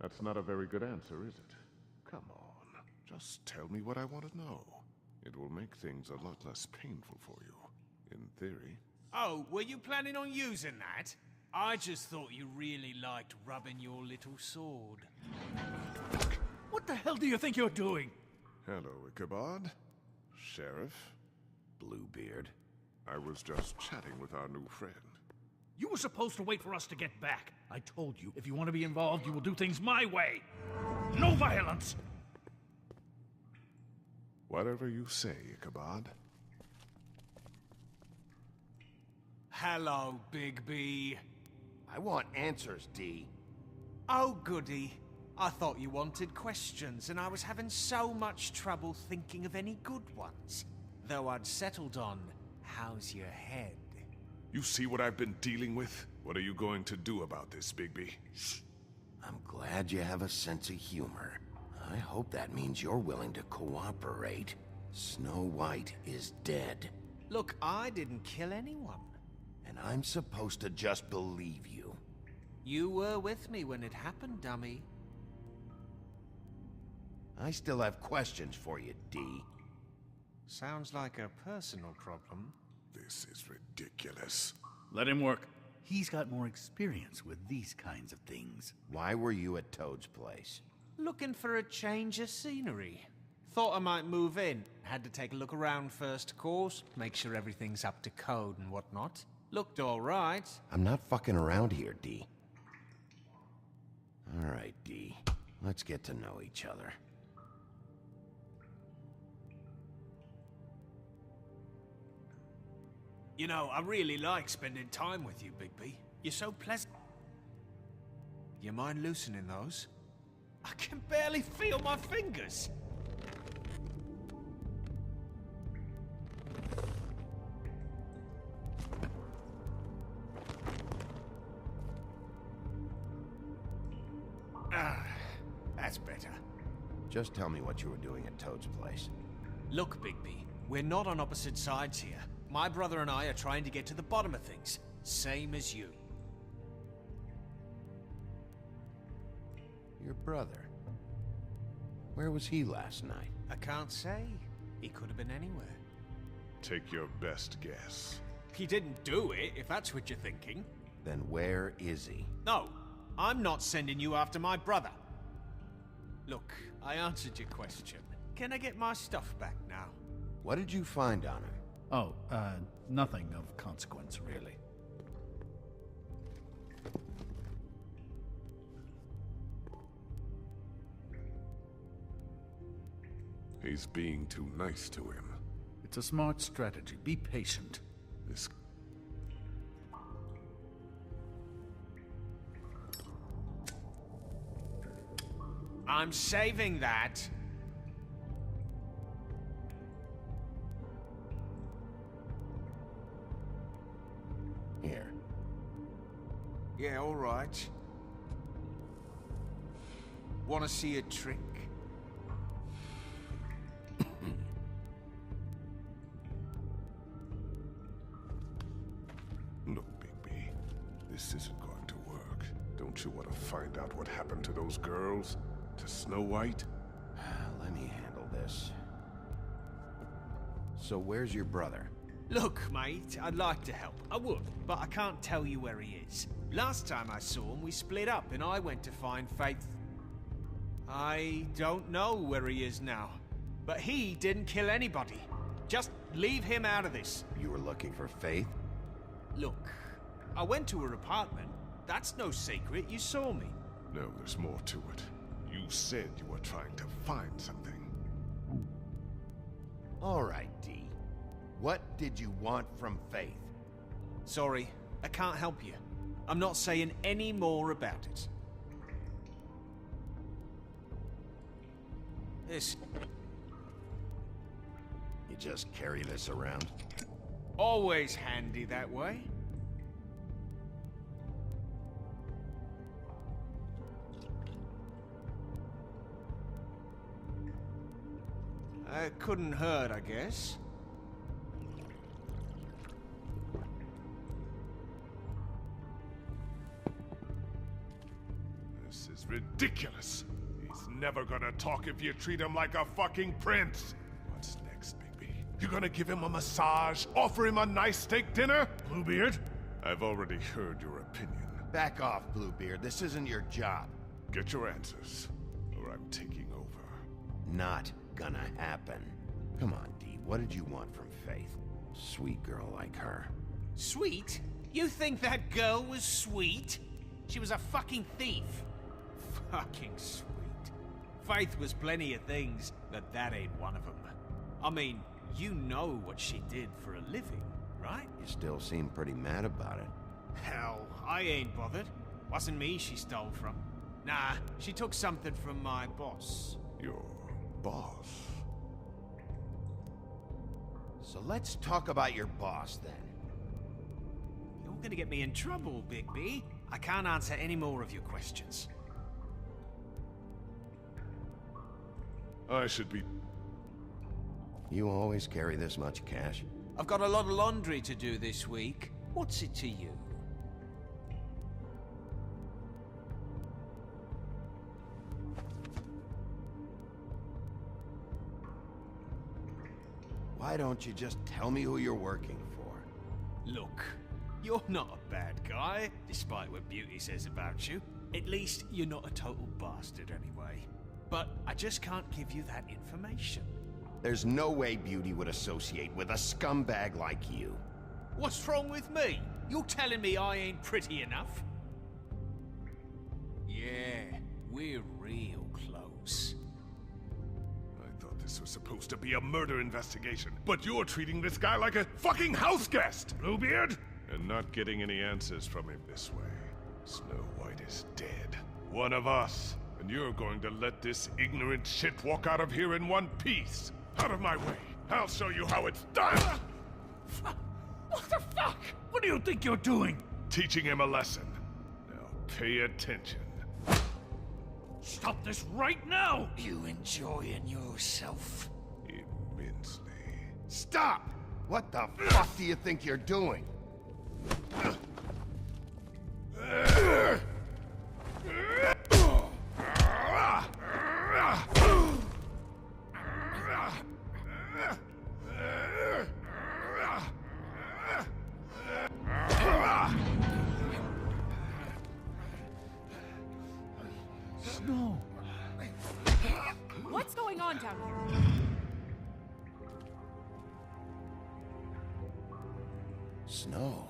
That's not a very good answer, is it? Come on, just tell me what I want to know. It will make things a lot less painful for you, in theory. Oh, were you planning on using that? I just thought you really liked rubbing your little sword. What the hell do you think you're doing? Hello, Ichabod. Sheriff. Bluebeard. I was just chatting with our new friend. You were supposed to wait for us to get back. I told you, if you want to be involved, you will do things my way. No violence! Whatever you say, Ichabod. Hello, Big B. I want answers, D. Oh, goody. I thought you wanted questions, and I was having so much trouble thinking of any good ones. Though I'd settled on, how's your head? You see what I've been dealing with? What are you going to do about this, Bigby? I'm glad you have a sense of humor. I hope that means you're willing to cooperate. Snow White is dead. Look, I didn't kill anyone. And I'm supposed to just believe you. You were with me when it happened, dummy. I still have questions for you, D. Sounds like a personal problem. This is ridiculous. Let him work. He's got more experience with these kinds of things. Why were you at Toad's place? Looking for a change of scenery. Thought I might move in. Had to take a look around first, of course. Make sure everything's up to code and whatnot. Looked alright. I'm not fucking around here, D. Alright, D. Let's get to know each other. You know, I really like spending time with you, Bigby. You're so pleasant. You mind loosening those? I can barely feel my fingers. Ah, that's better. Just tell me what you were doing at Toad's place. Look, Bigby, we're not on opposite sides here. My brother and I are trying to get to the bottom of things. Same as you. Your brother? Where was he last night? I can't say. He could have been anywhere. Take your best guess. He didn't do it, if that's what you're thinking. Then where is he? No, I'm not sending you after my brother. Look, I answered your question. Can I get my stuff back now? What did you find on him? Oh, nothing of consequence, really. He's being too nice to him. It's a smart strategy. Be patient. This... I'm saving that. Here. Yeah, all right. Want to see a trick? Look, Bigby, this isn't going to work. Don't you want to find out what happened to those girls? To Snow White? Let me handle this. So where's your brother? Look, mate, I'd like to help. I would, but I can't tell you where he is. Last time I saw him, we split up and I went to find Faith. I don't know where he is now, but he didn't kill anybody. Just leave him out of this. You were looking for Faith? Look, I went to her apartment. That's no secret. You saw me. No, there's more to it. You said you were trying to find something. All right, D. What did you want from Faith? Sorry, I can't help you. I'm not saying any more about it. just carry this around? Always handy that way. It couldn't hurt, I guess. This is ridiculous. He's never gonna talk if you treat him like a fucking prince. What's next, Bigby? You gonna give him a massage? Offer him a nice steak dinner? Bluebeard? I've already heard your opinion. Back off, Bluebeard. This isn't your job. Get your answers, or I'm taking over. Not gonna happen. Come on, Dee. What did you want from Faith? Sweet girl like her. Sweet? You think that girl was sweet? She was a fucking thief. Fucking sweet. Faith was plenty of things, but that ain't one of them. I mean, you know what she did for a living, right? You still seem pretty mad about it. Hell, I ain't bothered. Wasn't me she stole from. Nah, she took something from my boss. Your boss? So let's talk about your boss, then. You're gonna get me in trouble, Bigby. I can't answer any more of your questions. I should be... You always carry this much cash? I've got a lot of laundry to do this week. What's it to you? Why don't you just tell me who you're working for? Look, you're not a bad guy, despite what Beauty says about you. At least, you're not a total bastard anyway. But I just can't give you that information. There's no way Beauty would associate with a scumbag like you. What's wrong with me? You're telling me I ain't pretty enough? Yeah, we're real close. I thought this was supposed to be a murder investigation, but you're treating this guy like a fucking house guest! Bluebeard? And not getting any answers from him this way. Snow White is dead. One of us. And you're going to let this ignorant shit walk out of here in one piece. Out of my way. I'll show you how it's done! What the fuck? What do you think you're doing? Teaching him a lesson. Now pay attention. Stop this right now! You enjoying yourself? Immensely. Stop! What the fuck do you think you're doing? Snow. What's going on down here? Snow.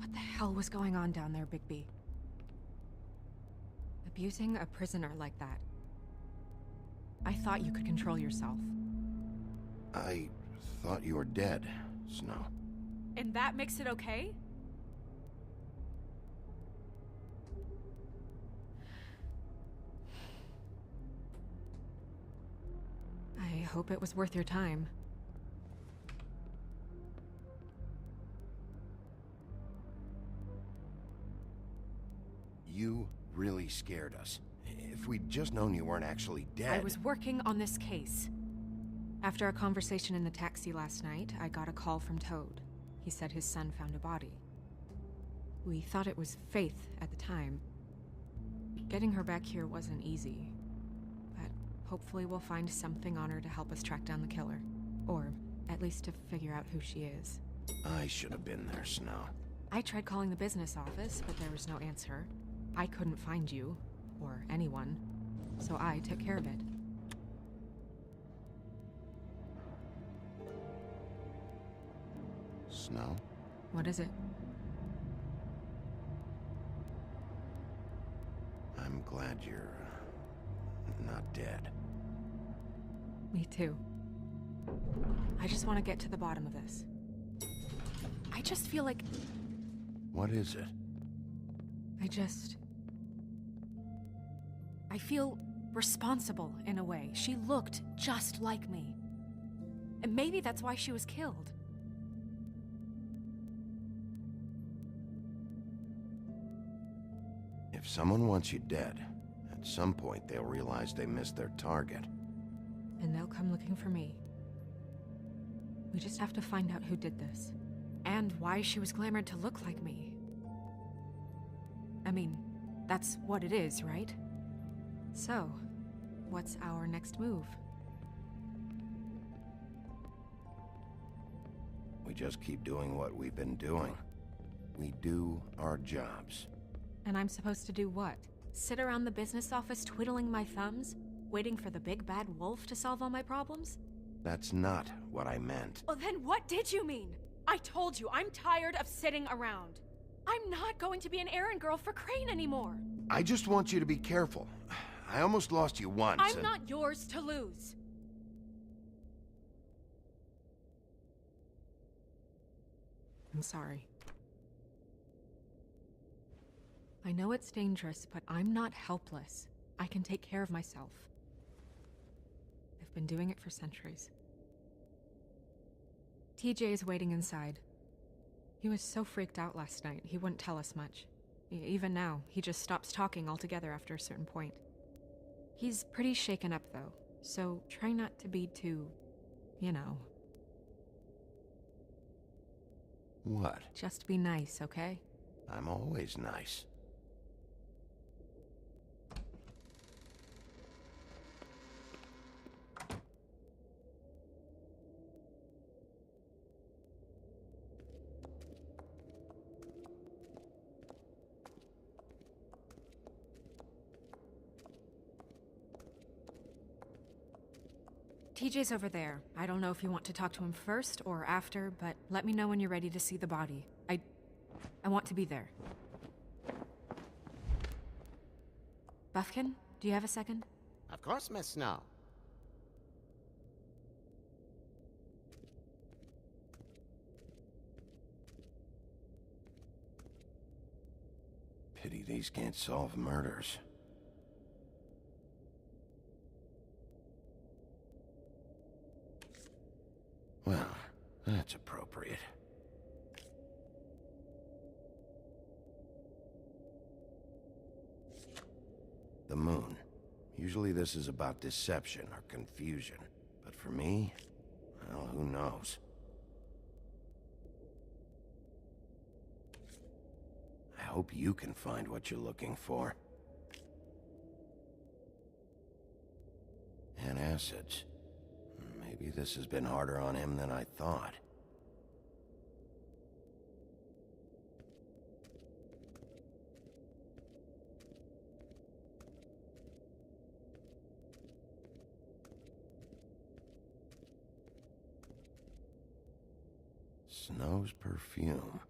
What the hell was going on down there, Bigby? Abusing a prisoner like that. I thought you could control yourself. I thought you were dead, Snow. And that makes it okay? I hope it was worth your time. You really scared us. If we'd just known you weren't actually dead... I was working on this case. After our conversation in the taxi last night, I got a call from Toad. He said his son found a body. We thought it was Faith at the time. Getting her back here wasn't easy. But hopefully we'll find something on her to help us track down the killer. Or at least to figure out who she is. I should have been there, Snow. I tried calling the business office, but there was no answer. I couldn't find you, or anyone, so I took care of it. Snow? What is it? I'm glad you're... not dead. Me too. I just want to get to the bottom of this. I just feel like... What is it? I feel responsible in a way. She looked just like me. And maybe that's why she was killed. If someone wants you dead, at some point they'll realize they missed their target. And they'll come looking for me. We just have to find out who did this. And why she was glamored to look like me. I mean, that's what it is, right? So, what's our next move? We just keep doing what we've been doing. We do our jobs. And I'm supposed to do what? Sit around the business office twiddling my thumbs? Waiting for the big bad wolf to solve all my problems? That's not what I meant. Well, then what did you mean? I told you, I'm tired of sitting around. I'm not going to be an errand girl for Crane anymore. I just want you to be careful. I almost lost you once. I'm not yours to lose. I'm sorry. I know it's dangerous, but I'm not helpless. I can take care of myself. I've been doing it for centuries. TJ is waiting inside. He was so freaked out last night, he wouldn't tell us much. Even now, he just stops talking altogether after a certain point. He's pretty shaken up, though, so try not to be too, you know. What? Just be nice, okay? I'm always nice. TJ's over there. I don't know if you want to talk to him first or after, but let me know when you're ready to see the body. I want to be there. Buffkin, do you have a second? Of course, Miss Snow. Pity these can't solve murders. Well, that's appropriate. The moon. Usually this is about deception or confusion. But for me, well, who knows? I hope you can find what you're looking for. Antacids. Maybe this has been harder on him than I thought. Snow's perfume.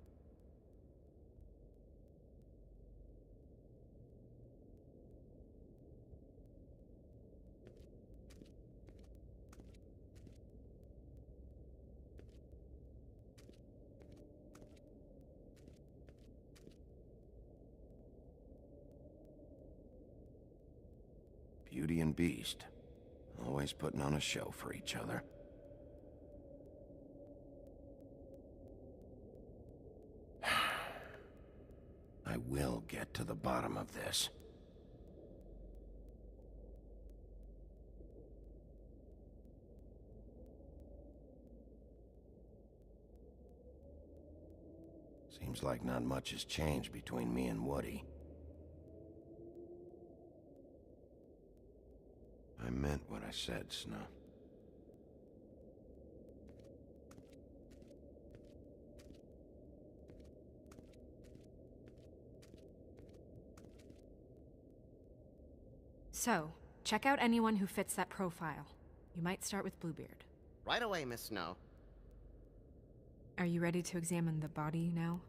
Beauty and Beast. Always putting on a show for each other. I will get to the bottom of this. Seems like not much has changed between me and Woody. I meant what I said, Snow. So, check out anyone who fits that profile. You might start with Bluebeard. Right away, Miss Snow. Are you ready to examine the body now?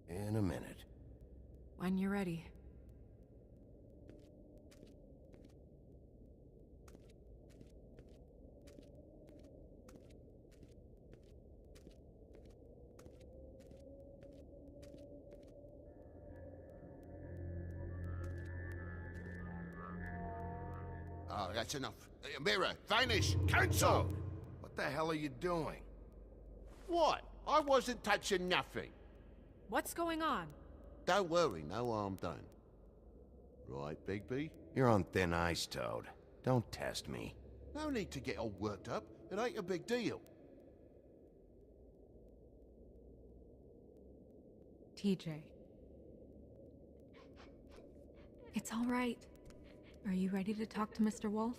In a minute. When you're ready. Oh, that's enough. Mirror, vanish, cancel! What the hell are you doing? What? I wasn't touching nothing. What's going on? Don't worry, no harm done. Right, Bigby? You're on thin ice, Toad. Don't test me. No need to get all worked up. It ain't a big deal. TJ. It's all right. Are you ready to talk to Mr. Wolf?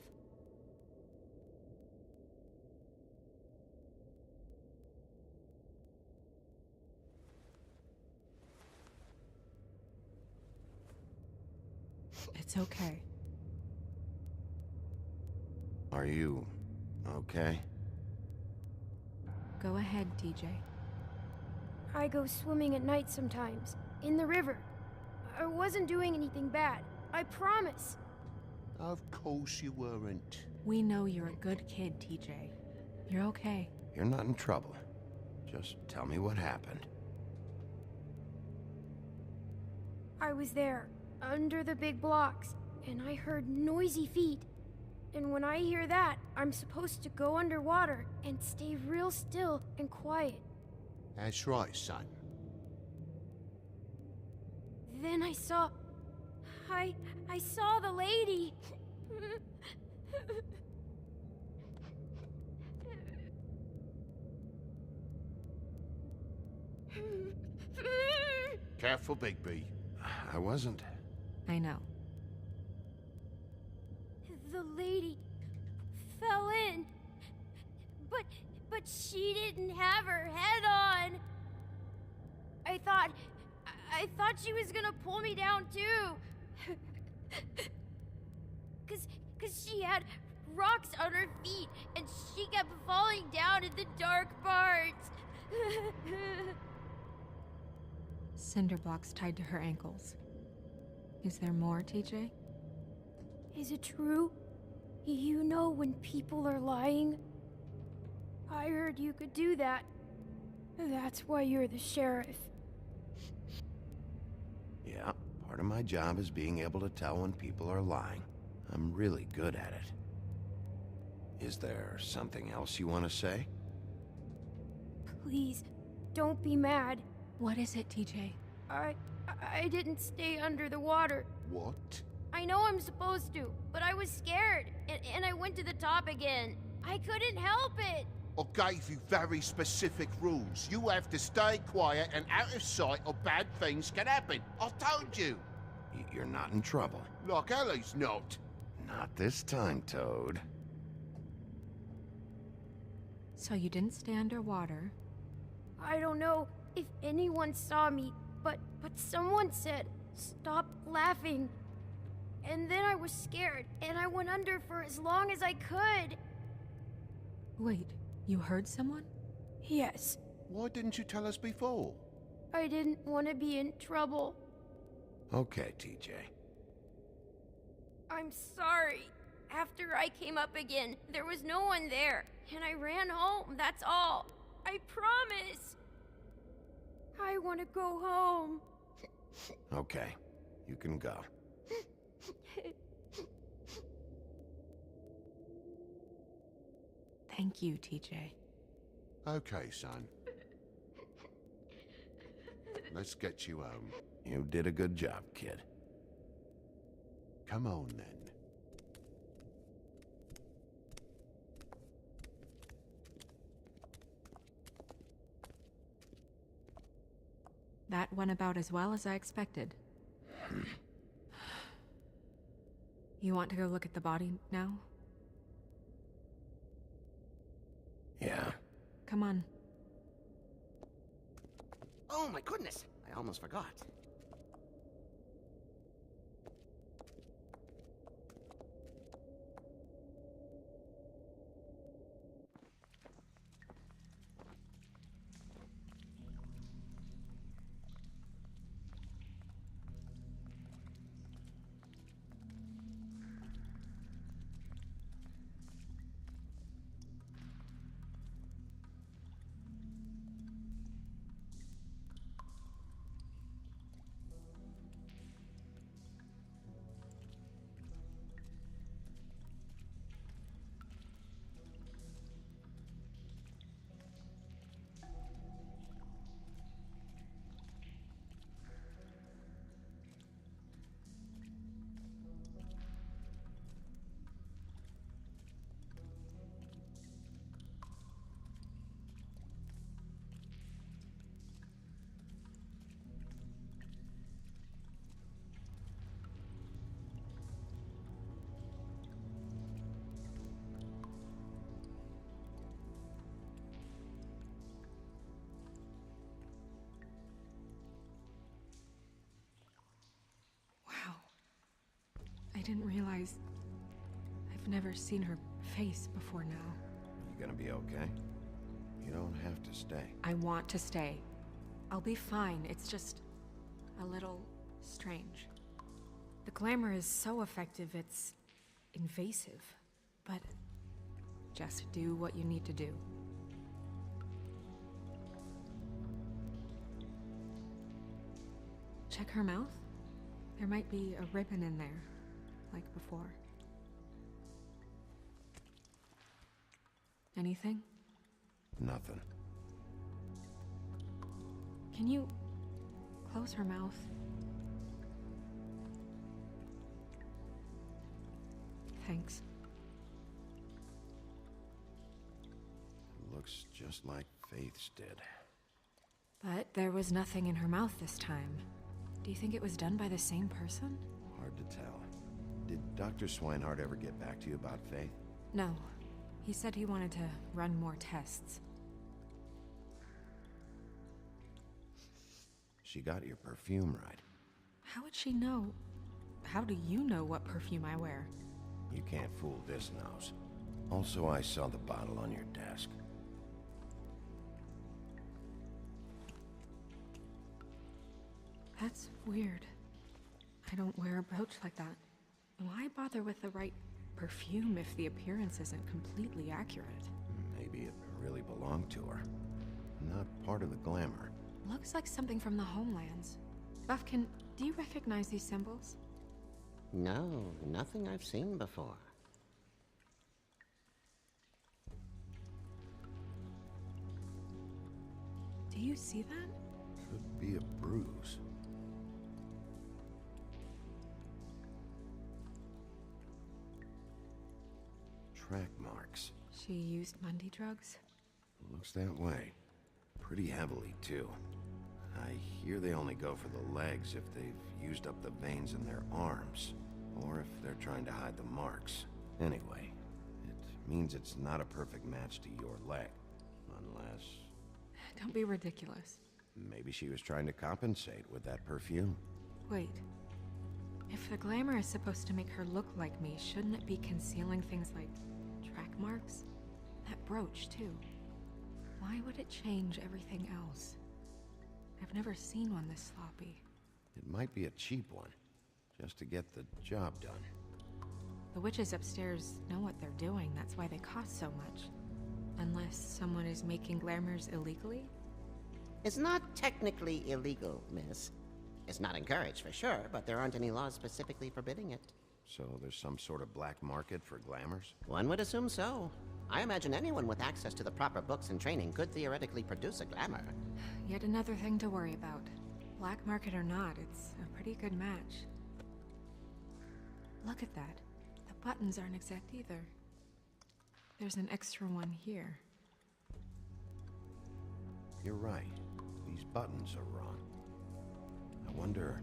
It's okay. Are you okay? Go ahead, TJ. I go swimming at night sometimes, in the river. I wasn't doing anything bad, I promise. Of course you weren't. We know you're a good kid, TJ. You're okay. You're not in trouble. Just tell me what happened. I was there, under the big blocks, and I heard noisy feet. And when I hear that, I'm supposed to go underwater and stay real still and quiet. That's right, son. Then I saw the lady. Careful, Bigby. I wasn't. I know. The lady fell in. But she didn't have her head on. I thought she was gonna pull me down too. Cause she had rocks on her feet and she kept falling down in the dark parts. Cinder blocks tied to her ankles. Is there more, TJ? Is it true? You know when people are lying? I heard you could do that. That's why you're the sheriff. Yeah, part of my job is being able to tell when people are lying. I'm really good at it. Is there something else you want to say? Please, don't be mad. What is it, TJ? I didn't stay under the water. What? I know I'm supposed to, but I was scared, and I went to the top again. I couldn't help it. I gave you very specific rules. You have to stay quiet and out of sight or bad things can happen. I told you. You're not in trouble. Like Ellie's not. Not this time, Toad. So you didn't stay underwater. I don't know if anyone saw me, but someone said, "Stop laughing." And then I was scared, and I went under for as long as I could. Wait, you heard someone? Yes, Why didn't you tell us before? I didn't want to be in trouble. Okay, TJ. I'm sorry. After I came up again, there was no one there, and I ran home, that's all. I promise. I want to go home. Okay, you can go. Thank you, TJ. Okay, son. let's get you home. You did a good job, kid. Come on, then. That went about as well as I expected. You want to go look at the body now? Yeah. Come on. Oh my goodness! I almost forgot. I didn't realize... I've never seen her face before now. You gonna be okay? You don't have to stay. I want to stay. I'll be fine, it's just... a little... strange. The glamour is so effective, it's... invasive. But... just do what you need to do. Check her mouth? There might be a ribbon in there. Like before. Anything? Nothing. Can you close her mouth? Thanks. Looks just like Faith's did. But there was nothing in her mouth this time. Do you think it was done by the same person? Hard to tell. Did Dr. Swinehart ever get back to you about Faith? No. He said he wanted to run more tests. She got your perfume right. How would she know? How do you know what perfume I wear? You can't fool this nose. Also, I saw the bottle on your desk. That's weird. I don't wear a brooch like that. Why bother with the right perfume if the appearance isn't completely accurate? Maybe it really belonged to her. Not part of the glamour. Looks like something from the homelands. Buffkin, do you recognize these symbols? No, nothing I've seen before. Do you see that? Could be a bruise. Track marks. She used Mundy drugs? Looks that way. Pretty heavily, too. I hear they only go for the legs if they've used up the veins in their arms, or if they're trying to hide the marks. Anyway, it means it's not a perfect match to your leg. Unless... Don't be ridiculous. maybe she was trying to compensate with that perfume. Wait. If the glamour is supposed to make her look like me, shouldn't it be concealing things like track marks? That brooch, too. Why would it change everything else? I've never seen one this sloppy. It might be a cheap one, just to get the job done. The witches upstairs know what they're doing, that's why they cost so much. Unless someone is making glamours illegally? It's not technically illegal, miss. It's not encouraged for sure, but there aren't any laws specifically forbidding it. So there's some sort of black market for glamours? One would assume so. I imagine anyone with access to the proper books and training could theoretically produce a glamour. Yet another thing to worry about. Black market or not, it's a pretty good match. Look at that. The buttons aren't exact either. There's an extra one here. You're right. These buttons are wrong. I wonder...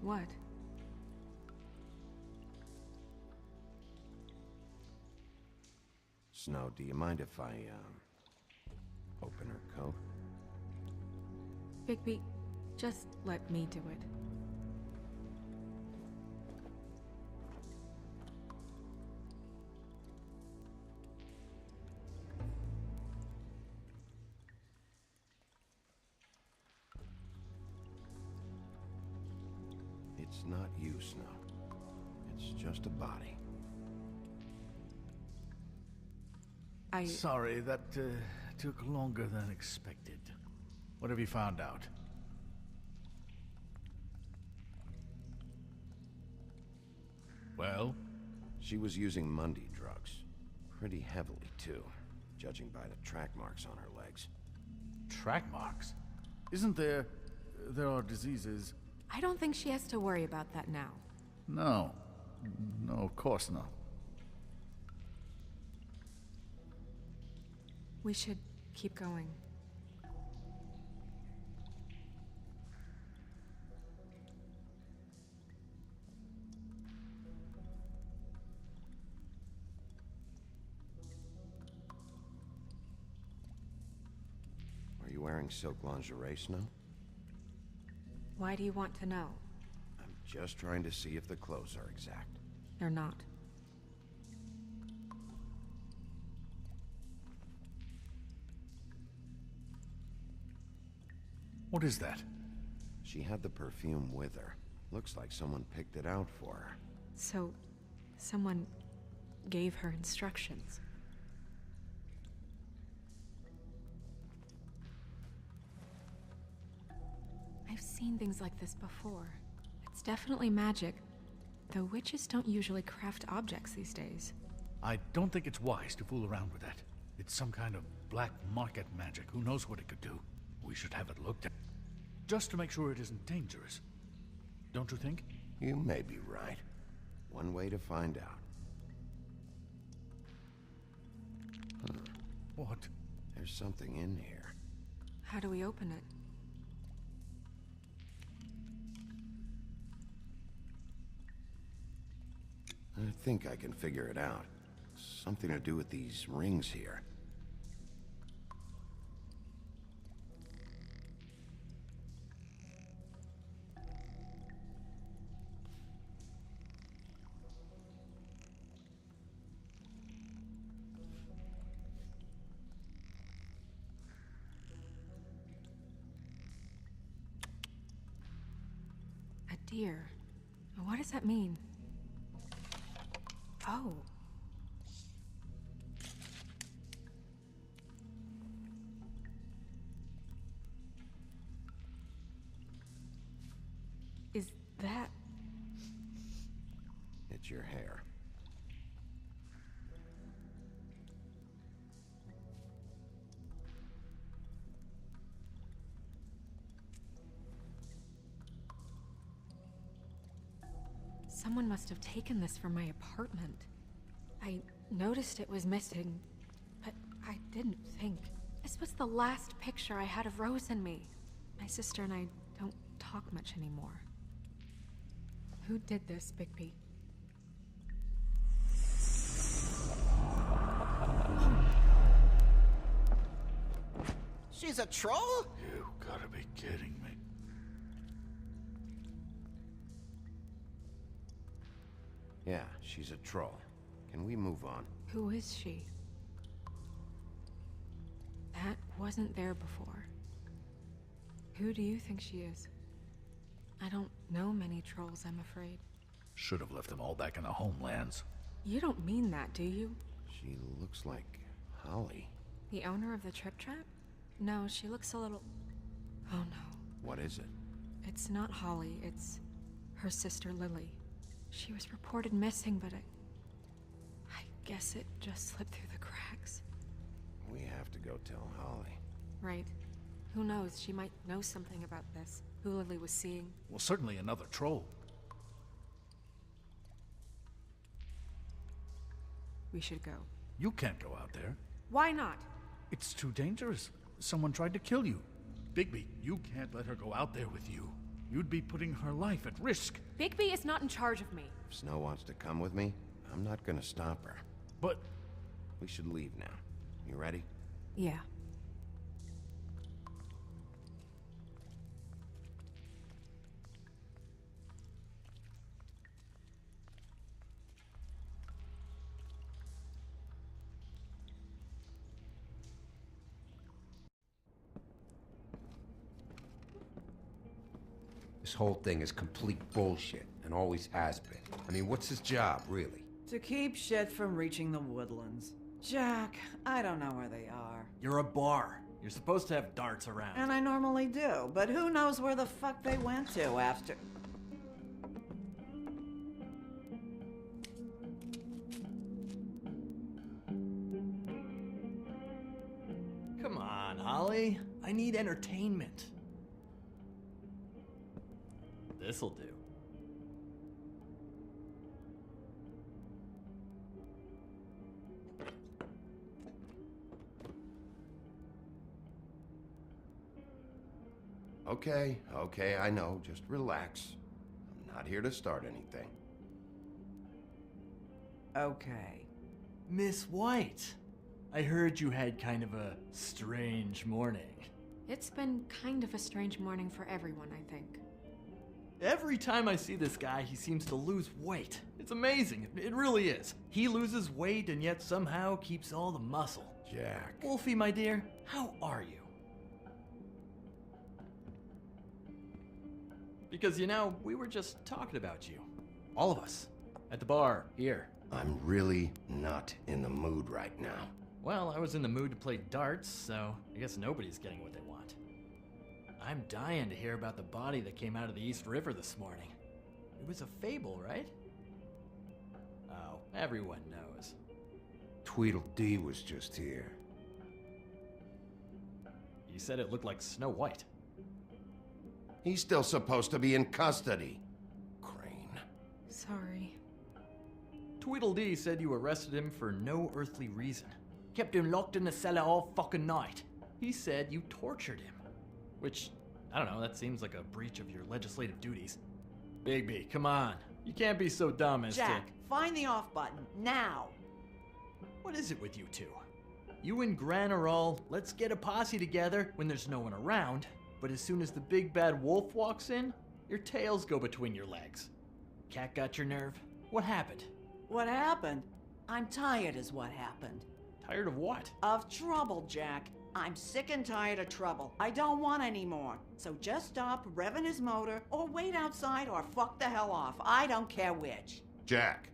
What? Snow, do you mind if I, open her coat? Bigby, just let me do it. It's not you, Snow. It's just a body. Sorry, that took longer than expected. What have you found out? Well? She was using Mundy drugs. Pretty heavily, too, judging by the track marks on her legs. Track marks? Isn't there... there are diseases... I don't think she has to worry about that now. No. No, of course not. We should keep going. Are you wearing silk lingerie, Snow? Why do you want to know? I'm just trying to see if the clothes are exact. They're not. What is that? She had the perfume with her. Looks like someone picked it out for her. So, someone gave her instructions. I've seen things like this before. It's definitely magic, though witches don't usually craft objects these days. I don't think it's wise to fool around with that. It's some kind of black market magic. Who knows what it could do? We should have it looked at. Just to make sure it isn't dangerous. Don't you think? You may be right. One way to find out. What? There's something in here. How do we open it? I think I can figure it out. Something to do with these rings here. A deer. What does that mean? Oh. Is that... It's your hair. Someone must have taken this from my apartment. I noticed it was missing, but I didn't think. This was the last picture I had of Rose and me. My sister and I don't talk much anymore. Who did this, Bigby? She's a troll? You gotta be kidding me. Yeah, she's a troll. Can we move on? Who is she? That wasn't there before. Who do you think she is? I don't know many trolls, I'm afraid. Should have left them all back in the homelands. You don't mean that, do you? She looks like Holly. The owner of the Trip Trap? No, she looks a little... Oh no. What is it? It's not Holly, it's her sister Lily. She was reported missing, but I guess it just slipped through the cracks. We have to go tell Holly. Right. Who knows? She might know something about this. Who Lily was seeing. Well, certainly another troll. We should go. You can't go out there. Why not? It's too dangerous. Someone tried to kill you. Bigby, you can't let her go out there with you. You'd be putting her life at risk. Bigby is not in charge of me. If Snow wants to come with me, I'm not gonna stop her. But We should leave now. You ready? Yeah. This whole thing is complete bullshit, and always has been. I mean, what's his job, really? To keep shit from reaching the woodlands. Jack, I don't know where they are. You're a bar. You're supposed to have darts around. And I normally do, but who knows where the fuck they went to after... Come on, Holly. I need entertainment. This'll do. Okay, I know. Just relax. I'm not here to start anything. Okay. Miss White, I heard you had kind of a strange morning. It's been kind of a strange morning for everyone, I think. Every time I see this guy, he seems to lose weight. It's amazing. It really is. He loses weight and yet somehow keeps all the muscle. Jack. Wolfie, my dear, how are you? Because, you know, we were just talking about you. All of us. At the bar, here. I'm really not in the mood right now. Well, I was in the mood to play darts, so I guess nobody's getting what they want. I'm dying to hear about the body that came out of the East River this morning. It was a fable, right? Oh, everyone knows. Tweedledee was just here. You said it looked like Snow White. He's still supposed to be in custody. Crane. Sorry. Tweedledee said you arrested him for no earthly reason. Kept him locked in the cellar all fucking night. He said you tortured him. Which, I don't know, that seems like a breach of your legislative duties. Bigby, come on. You can't be so dumb as Jack, to... find the off button, now! What is it with you two? You and Gran are all, let's get a posse together when there's no one around, but as soon as the big bad wolf walks in, your tails go between your legs. Cat got your nerve? What happened? What happened? I'm tired is what happened. Tired of what? Of trouble, Jack. I'm sick and tired of trouble. I don't want any more. So just stop revving his motor, or wait outside, or fuck the hell off. I don't care which. Jack.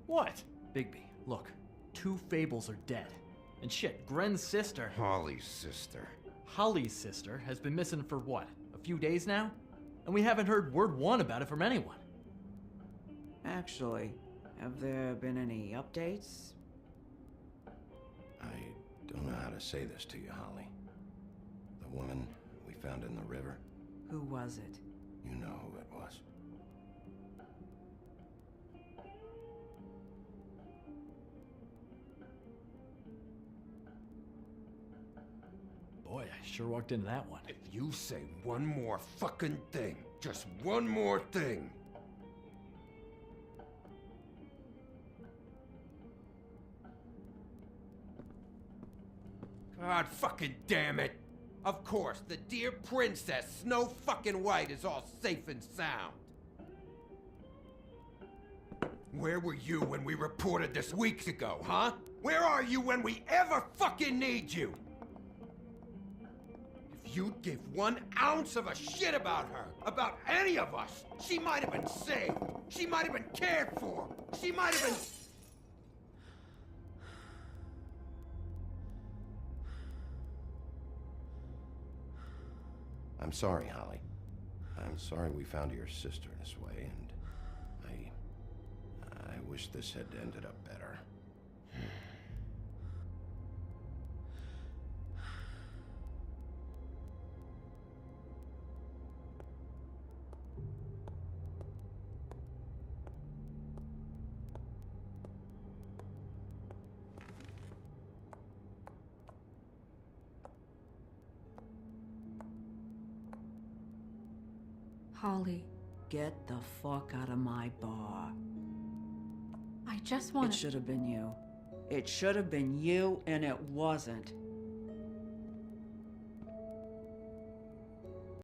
What? Bigby, look. 2 fables are dead. And shit, Gren's sister... Holly's sister. Holly's sister has been missing for what? A few days now? And we haven't heard word one about it from anyone. Actually, have there been any updates? I don't know how to say this to you, Holly. The woman we found in the river. Who was it? You know who it was. Boy, I sure walked into that one. If you say one more fucking thing, just one more thing. God fucking damn it! Of course, the dear princess, Snow fucking White, is all safe and sound. Where were you when we reported this weeks ago, huh? Where are you when we ever fucking need you? If you'd give 1 ounce of a shit about her, about any of us, she might have been saved. She might have been cared for. She might have been... I'm sorry, Holly. I'm sorry we found your sister this way, and I wish this had ended up better. Holly, Get the fuck out of my bar. I just want It should have been you. It should have been you, and it wasn't.